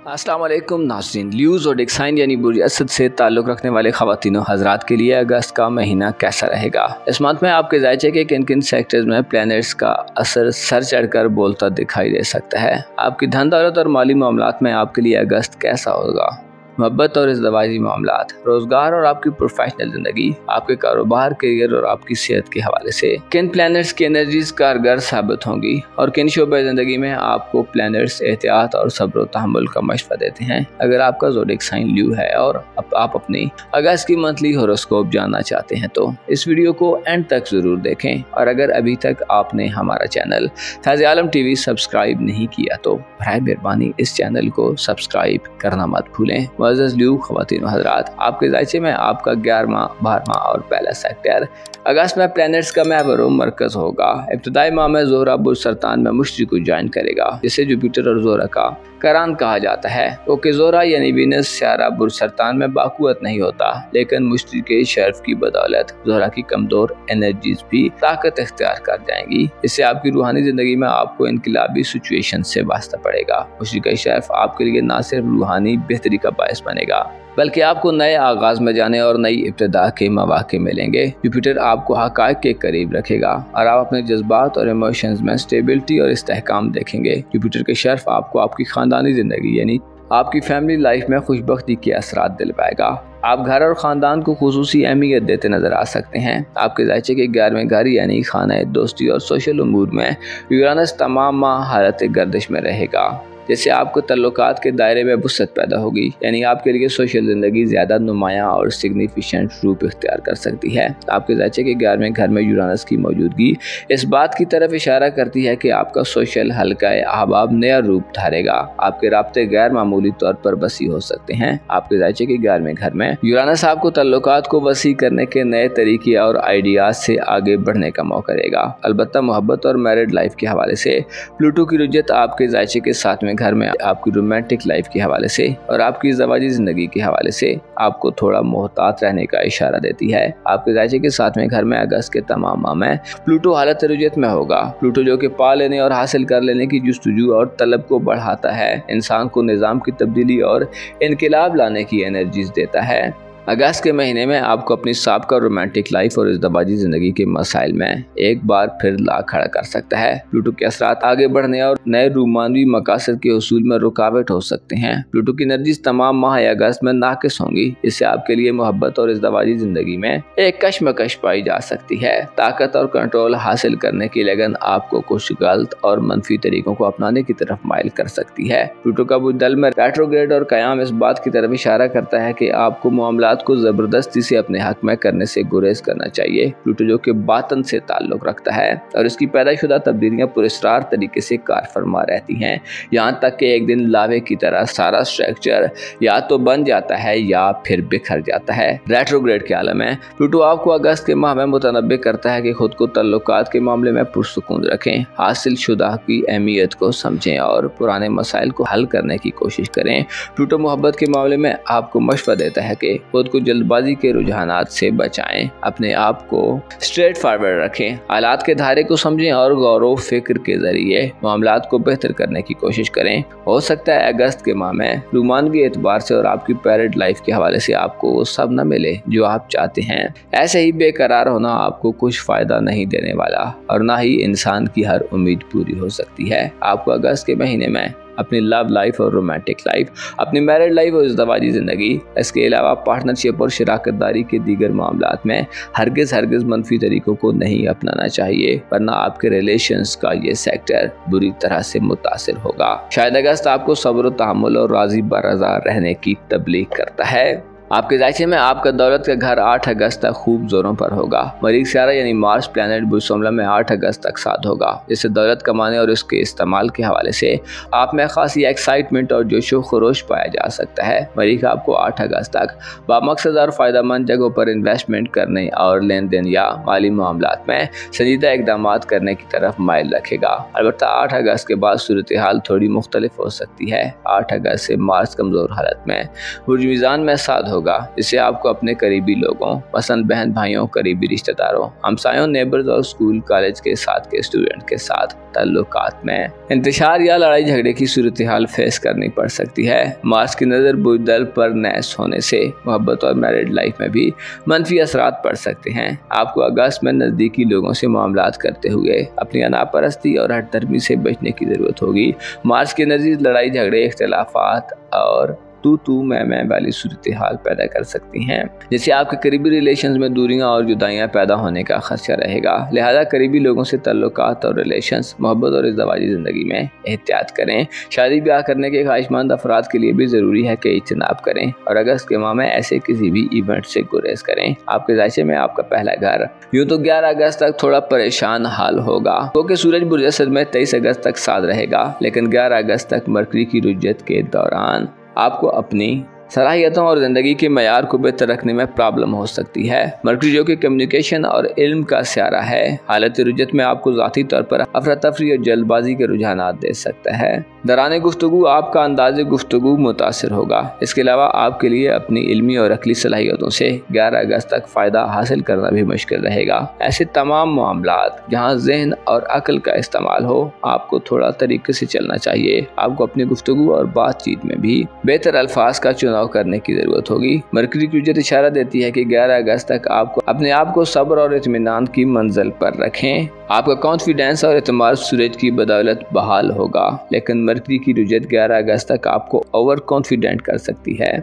अस्सलाम वालेकुम नाज़रीन। ल्यू ज़ोडिएक साइन यानी बुर्ज असद से ताल्लुक़ रखने वाले ख़वातीन हज़रात के लिए अगस्त का महीना कैसा रहेगा। इस मंथ में आपके जायचे के किन किन सेक्टर्स में प्लैनेट्स का असर सर चढ़कर बोलता दिखाई दे सकता है। आपकी धन दौलत और माली मामलात में आपके लिए अगस्त कैसा होगा। मोहब्बत और इज़्दवाजी मामलात, रोज़गार और आपकी प्रोफेशनल ज़िंदगी, आपके कारोबार, करियर और आपकी सेहत के हवाले से किन प्लैनेट्स की एनर्जीज कारगर साबित होंगी और किन शोबे ज़िंदगी में आपको प्लैनेट्स एहतियात और सब्र व तहम्मुल का मशवरा देते हैं। अगर आपका ज़ोडिएक साइन ल्यू है और आप अपनी अगस्त की मंथली होरोस्कोप जानना चाहते हैं तो इस वीडियो को एंड तक ज़रूर देखें। और अगर अभी तक आपने हमारा चैनल फैज़ आलम टीवी सब्सक्राइब नहीं किया तो बराए मेहरबानी इस चैनल को सब्सक्राइब करना मत भूलें। मुअज़्ज़ज़ ल्यू ख़वातीन व हज़रात, आपके जायचे में आपका 11वां, 12वां और पहला सेक्टर अगस्त में प्लैनेट्स का महवर व मरकज़ होगा। इब्तिदाई माह में ज़ोहरा बुर्ज सरतान में मुश्तरी को ज्वाइन करेगा, जिसे जुपिटर और ज़ोहरा का करान कहा जाता है। ओके, ज़ोहरा यानी वीनस स्यारा बुर्ज सरतान में बाक़ुव्वत नहीं होता, लेकिन मुश्तरी के शर्फ की बदौलत ज़ोहरा की कमज़ोर एनर्जीज भी ताकत इख्तियार कर जाएंगी। इससे आपकी रूहानी ज़िंदगी में आपको इनकलाबी सिचुएशन से वास्ता पड़ेगा। मुश्तरी का शर्फ आपके लिए न सिर्फ रूहानी बेहतरी का बायस बनेगा बल्कि आपको नए आगाज़ में जाने और नई इब्तिदा के मौक़े मिलेंगे। जुपिटर आपको हक़ाइक़ के करीब रखेगा और आप अपने जज्बात और इमोशंस में स्टेबिलिटी और इस्तेहकाम देखेंगे। जुपिटर के शर्फ आपको आपकी ख़ानदानी ज़िंदगी यानी आपकी फैमिली लाइफ में खुशबख्ती के असरात दिलवाएगा। आप घर और ख़ानदान को खुसूसी अहमियत देते नज़र आ सकते हैं। आपके जायचे के 11वें घर यानी खाना दोस्ती और सोशल उमूर में यूरानस तमाम माह हालत गर्दिश में रहेगा, जिससे आपको तल्लुकात के दायरे में वुसअत पैदा होगी। यानी आपके लिए सोशल ज़िंदगी ज़्यादा नुमायाँ और सिग्निफिकेंट रूप इख्तियार कर सकती है। आपके जायचे के 11वें घर में यूरानस की मौजूदगी इस बात की तरफ इशारा करती है कि आपका सोशल हल्का अहबाब नया रूप धारेगा। आपके राब्ते गैर मामूली तौर पर वसी हो सकते हैं। आपके जायचे के 11वें घर में यूरानस आपको तल्लुकात को वसी करने के नए तरीके और आइडियाज से आगे बढ़ने का मौका देगा। अलबत्ता मोहब्बत और मैरिड लाइफ के हवाले से प्लूटो की रुजत आपके जायचे के 7वें घर में आपकी रोमांटिक लाइफ के हवाले से और आपकी ज़वाजी ज़िंदगी के हवाले से आपको थोड़ा मोहतात रहने का इशारा देती है। आपके जायचे के 7वें घर में अगस्त के तमाम माह में प्लूटो हालत रुजत में होगा। प्लूटो जो कि पा लेने और हासिल कर लेने की जुस्तजू और तलब को बढ़ाता है, इंसान को निज़ाम की तब्दीली और इनकलाब लाने की एनर्जीज देता है। अगस्त के महीने में आपको अपनी साबका रोमांटिक लाइफ और इज़्दवाजी ज़िंदगी के मसाइल में एक बार फिर ला खड़ा कर सकता है। प्लूटो के असरात आगे बढ़ने और नए रूमानवी मकासद के हसूल में रुकावट हो सकते हैं। प्लूटो की एनर्जीज तमाम माह अगस्त में नाकिस होंगी। इससे आपके लिए मोहब्बत और इज़्दवाजी ज़िंदगी में एक कशमकश पाई जा सकती है। ताकत और कंट्रोल हासिल करने की लगन आपको कुछ गलत और मनफी तरीकों को अपनाने की तरफ माइल कर सकती है। प्लूटो का बुझदल में रेट्रोग्रेड और क़याम इस बात की तरफ इशारा करता है कि आपको मामलात को जबरदस्ती से अपने हक में करने से गुरेज करना चाहिए। प्लूटो जो कि बातन से ताल्लुक रखता है और इसकी पैदाशुदा तब्दीलियां पुरस्कार तरीके से कार फरमा रहती हैं, यहाँ तक कि एक दिन लावे की तरह सारा स्ट्रक्चर या तो बन जाता है या फिर बिखर जाता है। रेट्रोग्रेड के आलम में प्लूटो आपको अगस्त के माह में मुतनब्बे करता है कि खुद को तल्लुकात के मामले में पुरसुकून रखें, हासिल शुदा की अहमियत को समझें और पुराने मसाइल को हल करने की कोशिश करें। प्लूटो मोहब्बत के मामले में आपको मशवरा देता है कि खुद को जल्दबाजी के रुझानात से बचाएं, अपने आप को स्ट्रेट फॉरवर्ड रखें, हालात के धारे को समझें और गौर व फिक्र के जरिए मामलात को बेहतर करने की कोशिश करें। हो सकता है अगस्त के माह में रूमानवी एतबार से और आपकी पैरेड लाइफ के हवाले से आपको वो सब न मिले जो आप चाहते हैं। ऐसे ही बेकरार होना आपको कुछ फ़ायदा नहीं देने वाला और ना ही इंसान की हर उम्मीद पूरी हो सकती है। आपको अगस्त के महीने में अपनी लव लाइफ और रोमांटिक लाइफ, अपनी मैरिड लाइफ और इज़्दवाजी ज़िंदगी, इसके अलावा पार्टनरशिप और शराकतदारी के दीगर मामलात में हरगिज़ मनफी तरीकों को नहीं अपनाना चाहिए, वरना आपके रिलेशंस का ये सेक्टर बुरी तरह से मुतासिर होगा। शायद अगस्त आपको सब्र, तहम्मुल और राज़ी बरज़ा रहने की तबलीग करता है। आपके जायचे में आपका दौलत का घर 8 अगस्त तक खूब जोरों पर होगा। मरीख स्यारा यानी मार्स प्लैनेट बुर्ज सोमला में 8 अगस्त तक साथ होगा, जिससे दौलत कमाने और उसके इस्तेमाल के हवाले से आप में खासी एक्साइटमेंट और जोशो खरोश पाया जा सकता है। मरीख आपको 8 अगस्त तक बामकसद और फ़ायदेमंद जगहों पर इन्वेस्टमेंट करने और लेन देन या माली मामलात में संजीदा इकदाम करने की तरफ माइल रखेगा। अलबत्ता 8 अगस्त के बाद सूरत हाल थोड़ी मुख्तलिफ हो सकती है। 8 अगस्त से मार्स कमज़ोर हालत में बुर्ज मीज़ान में साथ होगा, जिससे आपको अपने करीबी लोगों, पसंद बहन भाइयों, करीबी रिश्तेदारों, हमसायों, नेबर्स और स्कूल कॉलेज के साथ के स्टूडेंट के साथ ताल्लुकात में इंतशार या लड़ाई झगड़े की सूरत हाल फेस करनी पड़ सकती है। मार्स की नज़र बुज़दिल पर नैस होने से मोहब्बत और मैरिड लाइफ में भी मनफी असरात पड़ सकते हैं। आपको अगस्त में नज़दीकी लोगों से मामलात करते हुए अपनी अनापरस्ती और हठधर्मी से बचने की ज़रूरत होगी। मार्स की नज़र लड़ाई झगड़े, इख्तिलाफात और तू मैं वाली सूरत हाल पैदा कर सकती हैं, जिससे आपके करीबी रिलेशंस में दूरियां और जुदाइयां पैदा होने का खदशा रहेगा। लिहाजा करीबी लोगों से ताल्लुकात और रिलेशंस, मोहब्बत और इज़्दिवाजी ज़िंदगी में एहतियात करें। शादी ब्याह करने के ख्वाहिशमंद अफराद के लिए भी ज़रूरी है कि इज्तनाब करें और अगस्त के माह में ऐसे किसी भी इवेंट से गुरेज करें। आपके जायचे में आपका पहला घर यूँ तो 11 अगस्त तक थोड़ा परेशान हाल होगा, क्योंकि सूरज बुर्ज असद में 23 अगस्त तक साथ रहेगा, लेकिन 11 अगस्त तक मरकरी की रुज्जत के दौरान आपको अपनी सलाहियतों और ज़िंदगी के मयार को बेहतर रखने में प्रॉब्लम हो सकती है। मरकरी जो कि कम्युनिकेशन और इल्म का स्यारा है, हालत रुजत में आपको ज़ाती तौर पर अफरा तफरी और जल्दबाजी के रुझानात दे सकता है। दौरान गुफ्तगू आपका अंदाज़ गुफ्तगू मुतासिर होगा। इसके अलावा आपके लिए अपनी इल्मी और अकली सलाहियतों से 11 अगस्त तक फ़ायदा हासिल करना भी मुश्किल रहेगा। ऐसे तमाम मामलात जहाँ जहन और अक्ल का इस्तेमाल हो, आपको थोड़ा तरीके से चलना चाहिए। आपको अपनी गुफ्तगू और बातचीत में भी बेहतर अल्फाज का चुनाव करने की जरूरत होगी। मरकरी की रुजत इशारा देती है कि 11 अगस्त तक आपको अपने आप को सब्र और इत्मीनान की मंजिल पर रखें। आपका कॉन्फिडेंस और एतमाद सूरज की बदौलत बहाल होगा, लेकिन मरकरी की रुजत 11 अगस्त तक आपको ओवर कॉन्फिडेंट कर सकती है।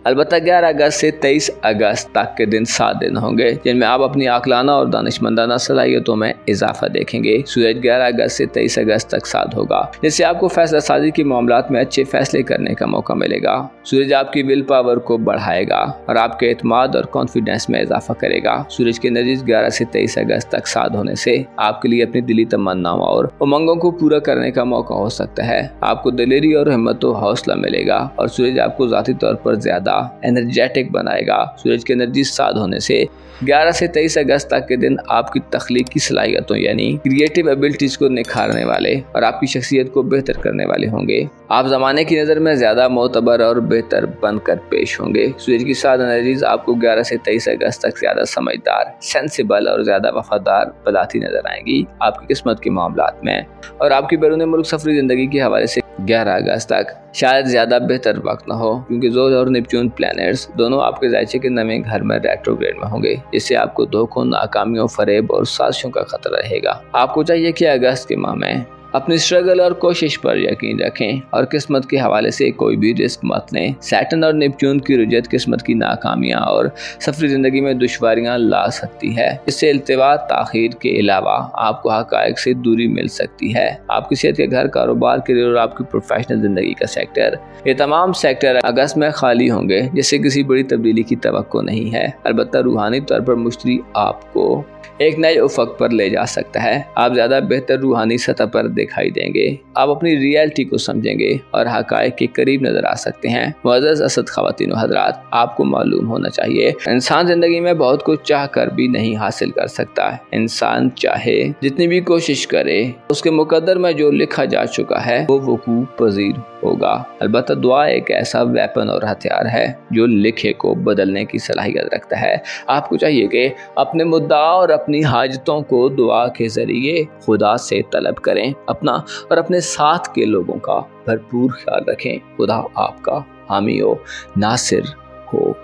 अलबत्ता 11 अगस्त से 23 अगस्त तक के दिन 7 दिन होंगे जिनमें आप अपनी आकलाना और दानिशमंदाना सलाहियतों में इजाफा देखेंगे। सूरज 11 अगस्त से 23 अगस्त तक साथ होगा, जिससे आपको फैसला साजी के मामलात में अच्छे फैसले करने का मौका मिलेगा। सूरज आपकी विल पावर को बढ़ाएगा और आपके एतमाद और कॉन्फिडेंस में इजाफा करेगा। सूरज की एनर्जी 11 से 23 अगस्त तक साथ होने से आपके लिए अपनी दिली तमन्नाओं और उमंगों को पूरा करने का मौका हो सकता है। आपको दिलेरी और हिम्मत और हौसला मिलेगा और सूरज आपको ज़ाती तौर पर ज़्यादा एनर्जेटिक बनाएगा। सूरज की एनर्जी साथ होने से 11 से 23 अगस्त तक के दिन आपकी तख्लीकी सलाहियतों यानी क्रिएटिव एबिलिटीज को निखारने वाले और आपकी शख्सियत को बेहतर करने वाले होंगे। आप ज़माने की नज़र में ज़्यादा मोतबर और बेहतर बनकर पेश होंगे। सूरज की साथ एनर्जीज आपको 11 से 23 अगस्त तक ज़्यादा समझदार, सेंसिबल और ज़्यादा वफादार बताती नजर आएंगी आपकी किस्मत के मामलात में। और आपकी बैरून मुल्क सफरी ज़िंदगी के हवाले से 11 अगस्त तक शायद ज़्यादा बेहतर वक्त न हो, क्योंकि जोर और नेपच्यून प्लैनेट्स दोनों आपके जायचे के नवे घर में रेट्रोग्रेड में होंगे, जिससे आपको धोखों, नाकामियों, फरेब और साजिशों का खतरा रहेगा। आपको चाहिए कि अगस्त के माह में अपनी स्ट्रगल और कोशिश पर यकीन रखें और किस्मत के हवाले से कोई भी रिस्क मत लें। सैटर्न और नेपच्यून की रुजत किस्मत की नाकामियां और सफरी ज़िंदगी में दुश्वारियां ला सकती है। इससे इल्तिवा, ताखीर के अलावा आपको हक़ाइक़ से दूरी मिल सकती है। आपकी सेहत के घर, कारोबार, करियर और आपकी प्रोफेशनल ज़िंदगी का सेक्टर, ये तमाम सेक्टर अगस्त में खाली होंगे, जिससे किसी बड़ी तब्दीली की तवक्को नहीं है। अलबत्ता रूहानी तौर पर मुश्तरी आपको एक नए उफक पर ले जा सकता है। आप ज़्यादा बेहतर रूहानी सतह पर दिखाई देंगे। आप अपनी रियलिटी को समझेंगे और हक़ाइक़ के करीब नजर आ सकते हैं। मुअज़्ज़ज़ असद ख़वातीन व हज़रात, आपको मालूम होना चाहिए इंसान ज़िंदगी में बहुत कुछ चाह कर भी नहीं हासिल कर सकता। इंसान चाहे जितनी भी कोशिश करे, उसके मुकद्दर में जो लिखा जा चुका है वो वक़ूअ पज़ीर होगा। अलबत्ता दुआ एक ऐसा वेपन और हथियार है जो लिखे को बदलने की सलाहियत रखता है। आपको चाहिए कि अपने मुद्दा और अपनी हाजतों को दुआ के ज़रिए खुदा से तलब करें। अपना और अपने साथ के लोगों का भरपूर ख्याल रखें। खुदा आपका हामी हो, नासिर हो।